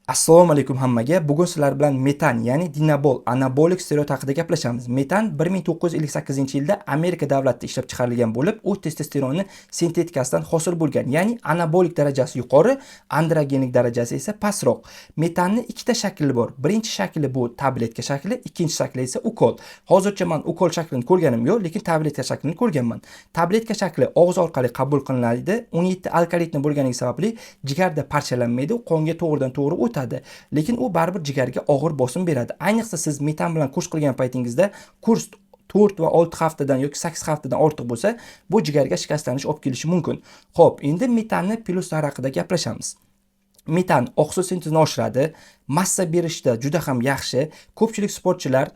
Assalomu alaykum hammaga. Bugun sizlar bilan metan, ya'ni dinabol, anabolik steroid haqida gaplashamiz. Metan 1958-yilda Amerika davlatida ishlab chiqarilgan bo'lib, u testosteronni sintetikasidan hosil bo'lgan, ya'ni anabolik darajasi yuqori, androgenik darajasi esa pastroq. Metanning ikkita shakli bor. Birinchi shakli bu tabletka shakli, ikkinchi shakli esa ukol. Hozircha men ukol shaklini ko'rganim yo'q, lekin tabletka shaklini ko'rganman. Tabletka shakli og'iz orqali qabul qilinadi. 17 alkalitni bo'lganligi sababli jigarda parchalanmaydi, qonga to'g'ridan-to'g'ri o'tadi. Lekin u baribir jigarga og'ir bosim beradi. Ayniqsa siz metan bilan kurs qilgan paytingizda kurs 4 va 6 haftadan yoki 8 haftadan ortiq bo'lsa, bu jigarga shikastlanish olib kelishi mumkin. Xo'p, endi metanning plyuslari haqida gaplashamiz. Metan oqsil sintezni oshiradi, massa berishda juda ham yaxshi. Ko'pchilik sportchilar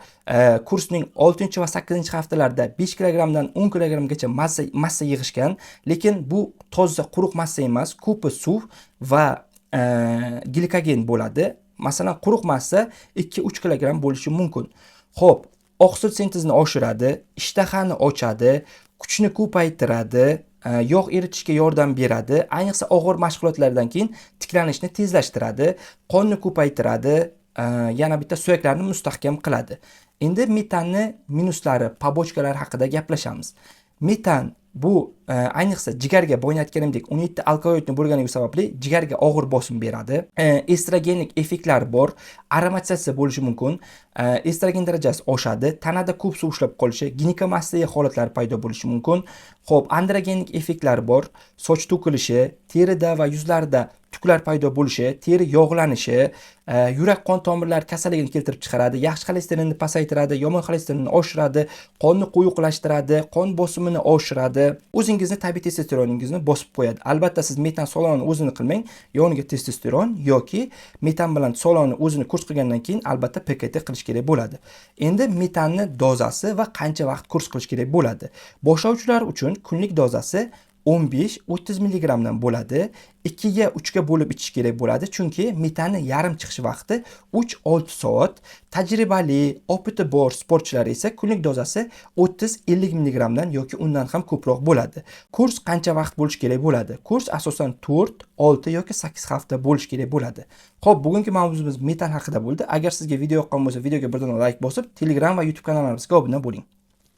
kursning 6 va 8 haftalarida 5 kilogramdan 10 kilogramgacha massa yig'ishgan, lekin bu toza quruq massa emas, ko'pi suv va glikogen bo'ladi. Masalan, quruq massa 2-3 kilogram bo'lishi mumkin. Xo'p, oqsil sintezni oshiradi, ishtahani ochadi, kuchni ko'paytiradi, yog' eritishga yordam beradi. Ayniqsa og'ir mashg'ulotlardan keyin tiklanishni tezlashtiradi, qonni ko'paytiradi, yana bitta suyaklarni mustahkam qiladi. Endi metanning minuslari, pobochkalari haqida gaplashamiz. Metan bu ayniqsa jigarga bo'ynatganimdek 17 alkaloidni bo'lganligi sababli jigarga og'ir bosim beradi. Estrogenik effektlar bor, aromatizatsiya bo'lishi mumkin. Estrogen darajasi oshadi, tanada ko'p suv ushlab qolishi, ginekomastiya holatlari paydo bo'lishi mumkin. Xo'p, androgenik effektlar bor, soch to'kilishi, terida va yuzlarda tuklar paydo bo'lishi, teri yog'lanishi, yurak qon tomirlari kasalligini keltirib chiqaradi, yaxshi xolesterinni pasaytiradi, yomon xolesterinni oshiradi, qonni quyuqlashtiradi, qon bosimini oshiradi, o'zingizni tabiiy testosteroningizni bosib qo'yadi. Albatta siz metan solonni o'zini qilmang, yoniga testosteron yoki metan bilan solonni o'zini kurs qilgandan keyin albatta PKT qilish kerak bo'ladi. Endi metanni dozasi va qancha vaqt kurs qilish kerak bo'ladi. Boshlovchilar uchun kunlik dozasi 15-30 milligramdan bo'ladi. 2 ga 3 ga bo'lib ichish kerak bo'ladi, chunki metanning yarim chiqish vaqti 3-6 soat. Tajribali, opiti bor sportchilar esa kunlik dozasi 30-50 milligramdan yoki undan ham ko'proq bo'ladi. Kurs qancha vaqt bo'lishi kerak bo'ladi? Kurs asosan 4, 6 yoki 8 hafta bo'lishi kerak bo'ladi. Xo'p, bugungi mavzuimiz metan haqida bo'ldi. Agar sizga video yoqqan bo'lsa, videoga birdan like bosib, Telegram va YouTube kanallarimizga obuna bo'ling.